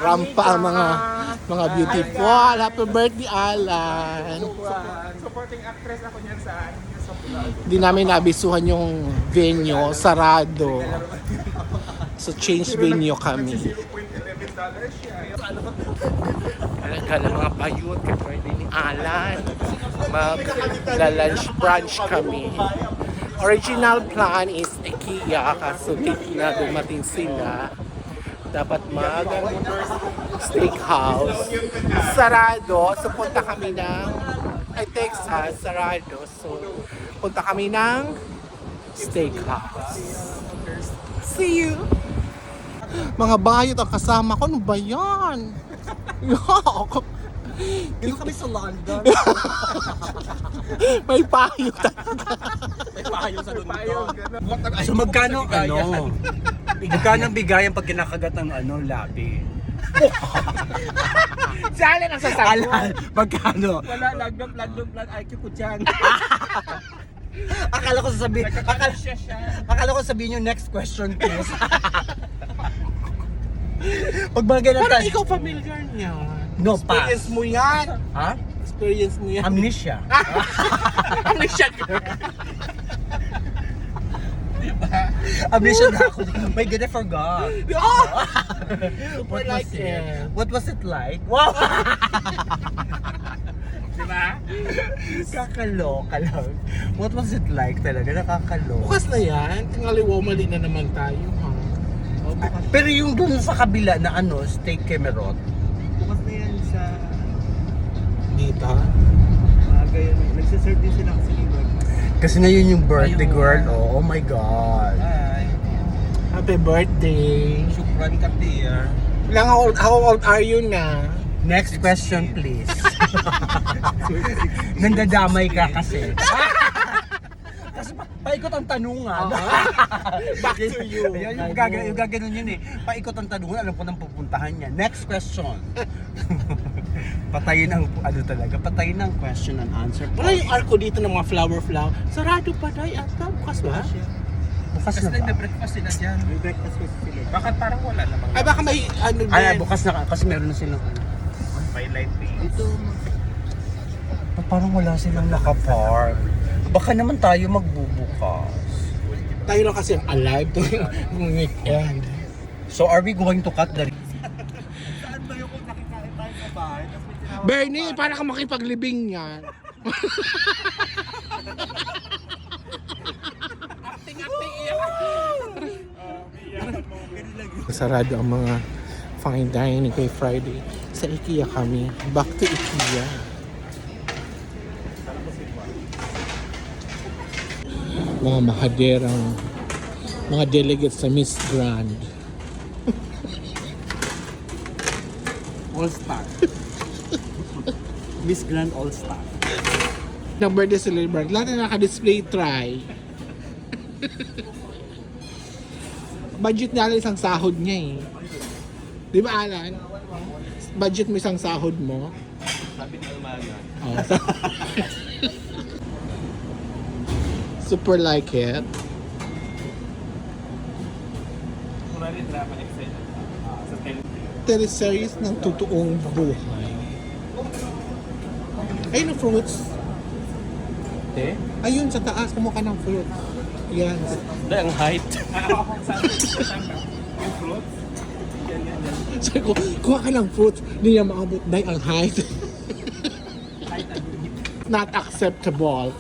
Rampa ang mga beautiful. Happy birthday, Alan. Supporting actress ako niyan sa vlog. Hindi namin nabisuhan yung venue, sarado. So change venue kami. $0.11 siya. Talaga ng mga bayot kay birthday ni Alan. Mag-lunch brunch kami. Original plan is IKEA kaso na dumating sila. Dapat steakhouse. Sarado. So punta kami ng Texas, sarado. So punta kami ng steakhouse. See you! Mga bayot ang kasama ko. Ano ba yan? Dito kami sa London. May payo talaga. May payo sa London. So magkano magkano ang bigayan pag kinakagat ng labi? Si Alan ang sasagot. Alan, magkano? Wala, lagdom, IQ ko dyan. Akala ko sabihin yung next question please. Pag mga ganun Parang ikaw familiar niya. No, pass. Experience mo yan. Ha? Experience mo yan. Amnesia. Amnesia girl. Amnesia na ako. My God, I forgot. Oh! What like was it? it. What was it like? Wow! Diba? Kakaloka lang. What was it like talaga? Nakakaloka. Bukas na yan. Tingaliwa mali na naman tayo. Ha? Oh, bukas. Pero yung dun sa kabila na steak kemerot. Bukas na yan sa Dito. maaga yun. Nagsiserve din sila kasi liwag. Kasi na yun yung birthday Ayun. girl. Oh my God. Hi. Happy birthday. Shukran ka dear. How old are you na? Next question please. Nandadamay ka kasi. Kasi paikot ang tanungan. Back to you. Ayan, yung gaganon yun eh. Paikot ang tanungan, alam ko nang pupuntahan niya. Next question. Patayin ang patayin ang question and answer. Wala yung arko dito ng mga flower. Sarado pa dahil ata. Bukas ba? Bukas Kasi na ba? nagbe-breakfast sila dyan. May breakfast kasi sila. Bakit parang wala namang Ay baka may ano din. Ay, bukas na kasi meron na silang may light pay. parang wala silang nakapark. Baka naman tayo magbubukas. Tayo lang kasi ang alive to yung weekend. So are we going to cut the Saan ba yung kung nakikain tayo sa bahay? Tapos may tinawag Bernie, para ka makipaglibing yan. Acting iyak. Sarado ang mga fine dining kay Friday. Sa IKEA kami. Back to IKEA. Mga mahaderang mga delegates sa Miss Grand. All Star? Miss Grand All Star. Ng birthday celebrant. Lahat na naka-display try. Budget na isang sahod niya eh. Di ba Alan? Budget mo isang sahod mo? Sabi ni Almana. Oh, super like it. Kumari drama excited sa Teleseries ng totoong buhay. Ayun ang fruits. Eh? Ayun sa taas, kumukha ng fruits. Yan. Ang height. Ako saan ba? Yung fruits? Yan. Sabi ko, kuha ka ng fruits. Hindi niya maabot dahil ang height. Not acceptable.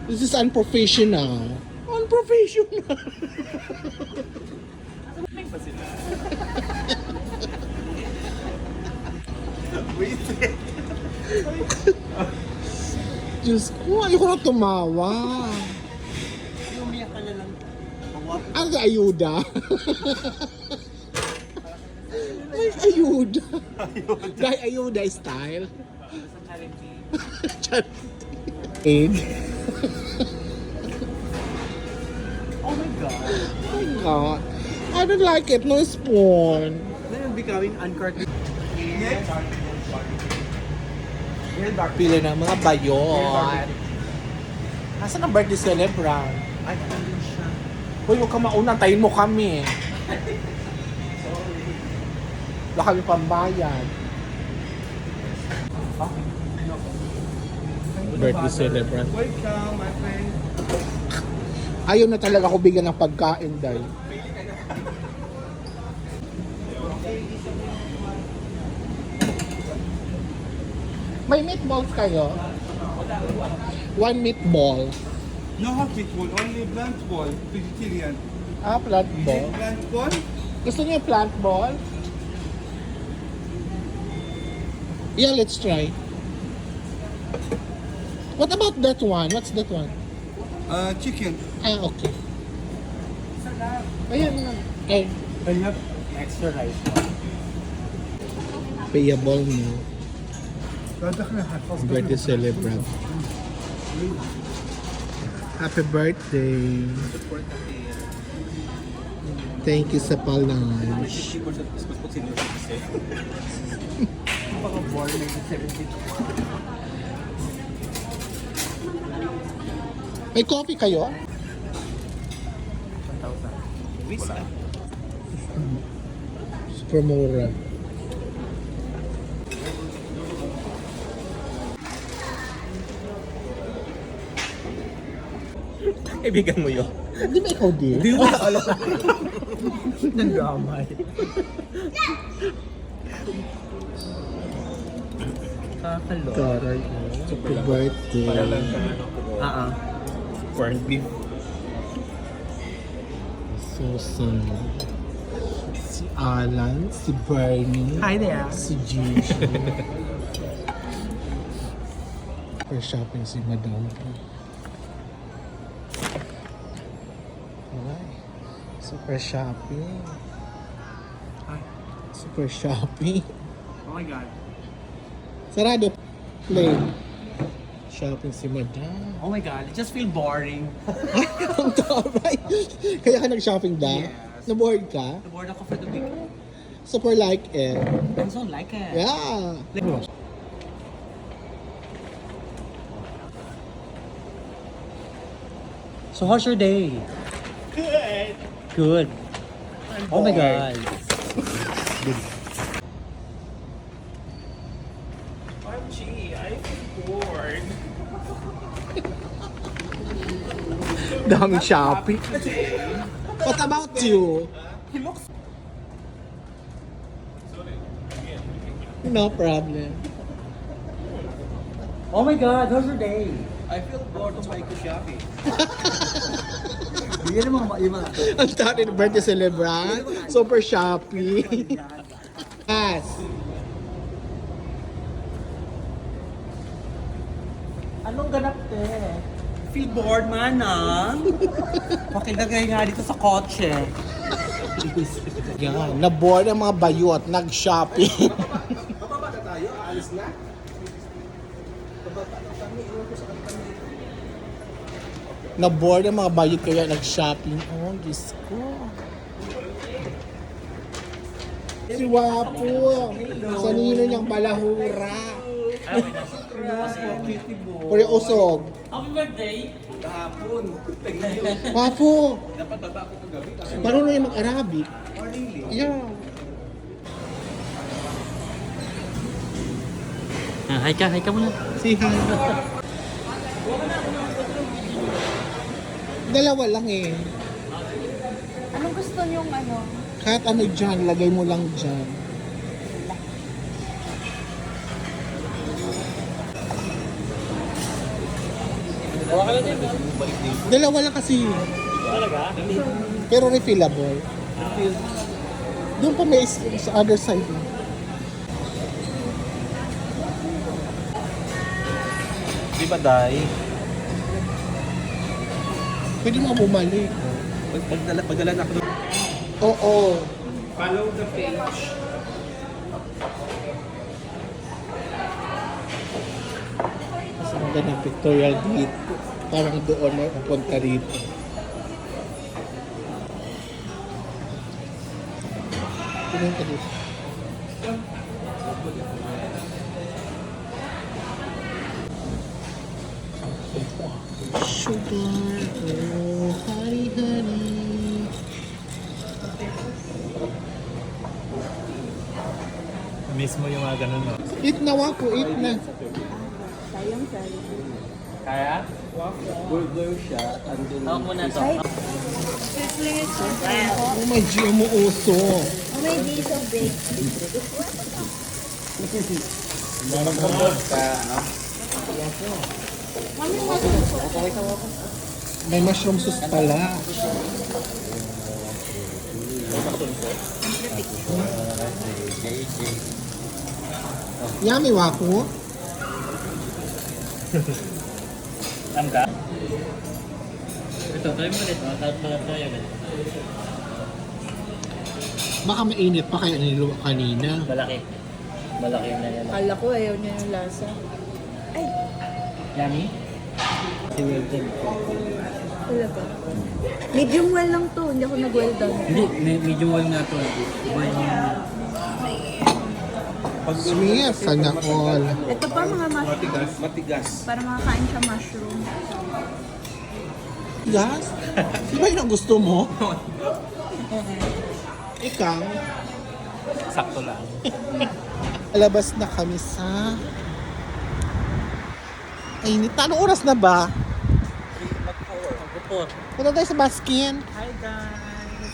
This is unprofessional. Unprofessional. May pa sila. Diyos ko, ayoko na tumawa. Umiyak ka na lang. Ano ka ayuda? Ay, ayuda. Dahil ayuda style. Sa charity. Aid. Oh my God. Oh my God. I don't like it. No spoon. Then you'll be going uncorked. Pila ng mga bayon. Nasaan ang birthday celebrant? Ay, ano siya? Uy, huwag ka mauna. Tayin mo kami. Wala kami pambayad. Birthday celebrant. Welcome, my friend. Ayaw na talaga ako bigyan ng pagkain dahil. May meatballs kayo? One meatball. No hot meatball, only plant ball, vegetarian. Ah, plant ball. Plant ball? Gusto niyo yung plant ball? Yeah, let's try. What about that one? What's that one? Chicken. Ah, okay. Ayan na. Okay. I have extra rice. Payable mo. Dadak na hot. Birthday celebrant. Happy birthday. Thank you sa pa-lunch. Baka born 1972. May coffee kayo? Visa. Super mura. Kaibigan mo yun. Di ba ikaw din? Hindi mo alam. Nang drama eh. Kakalo. Taray. Happy birthday. Corned beef. Susan. Si Alan. Si Bernie. Hi there. Si Gigi. Per shopping si Madam. Ay, super shopping. Ay. Super shopping. Oh my God. Sarado. Play. Shopping si Madam. Oh my God. It just feel boring. Ang taray. Kaya ka nag-shopping ba? Yes. Na-bored ka? Bored ako for the weekend. Super like it. I don't like it. Yeah. So how's your day? Good. Good. Oh my God. Gee, I feel bored. Daming shopping. What about you? He looks No problem. Oh my God, how's your day? I feel bored of my shopping. Bigyan mo yung mga... Ang dami ng birthday celebrant. Super shopping. Yes. Anong ganap te? Feel bored man ah. Pakilagay nga dito sa kotse. Yan. Na-board ang mga bayot. Nag-shopping. Bababa na tayo, alis na. Na-board ang mga bayot kaya nag-shopping. Oh, Diyos ko. Si Wapo. Sa nino niyang balahura. Puri usog. Happy birthday! Kahapon. Wapo. Dapat baba ako kagabi kasi Marunong yung mag-Arabic. morning. Yeah. Hi ka muna. Si Han. Dalawa lang eh. Anong gusto niyong ano? Kahit ano dyan, lagay mo lang dyan. Dalawa lang kasi. Talaga? Pero refillable. Doon pa may sa other side. Di ba, Day? Pwede mo bumalik. Pagdala na ako doon. Oo. Follow the page. Kasi magandang pictorial dito. Parang doon na pupunta rito. Pinunta dito. Sugar, oh honey, honey. Miss mo yung mga ganun, no? Eat na wako, eat na. Sayang, sayang. Kaya? Burger siya. Ako muna to. Oh my G, mo uso. Oh, may days of bake. May mushroom sauce pala. Yummy wako. Tanda? Ito, try mo ulit. Tapos pala try ulit. Baka mainit pa kaya niluwa kanina. Malaki. Malaki na yan. Kala ko ayaw niya yung lasa. Ay, Yummy? Si Wilton. wala ba? Medium well lang to, hindi ako nag-well done. Hindi, medyo well na to. Iba yung... Sweet, sana all. Ito pa mga mushroom. Matigas. Para makakain siya mushroom. Yes? Di ba yun ang gusto mo? Ikaw? Sakto lang. Alabas na kami sa... Ay, anong oras na ba? Mag-4. Punta tayo sa Baskin. Hi guys!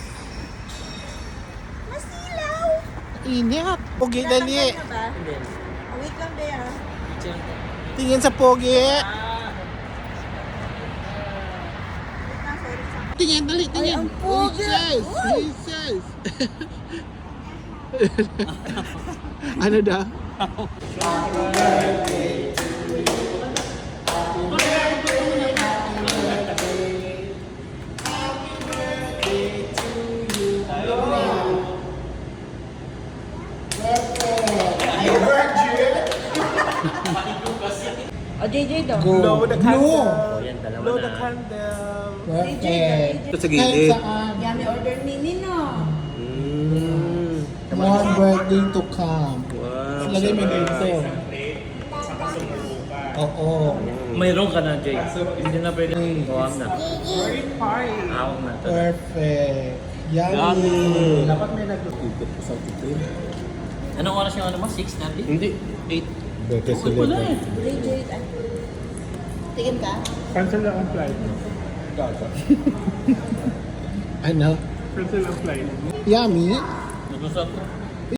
Masilaw! Init. Pogi, dali. Nakakain na ba? Hindi. Oh, wait lang, Bea. Tingin sa pogi. Wait lang, sorry. Tingin, dali, tingin. Ay, ang pogi. Jesus, Uy. Jesus. Ano daw? O, JJ daw. Go. Blue. Yan, dalawa Blow na. the candle. Perfect. Ito sa Kahit gilid. saan. Yummy order ni Nino. More birthday to come. Wow. Lagay mo dito. Oo. Mayroon ka na, Jay. Hindi na pwede. Huwag na. Hawak na. Perfect. Yummy. Yummy. Dapat may naglutugot ko sa titin. Anong oras yung ano mo? 6:30? Hindi. 8. Birthday Okay pala eh. JJ, tingin ka? Cancel lang ang flight. Ano? Cancel ang flight. Yummy. Nag-usap.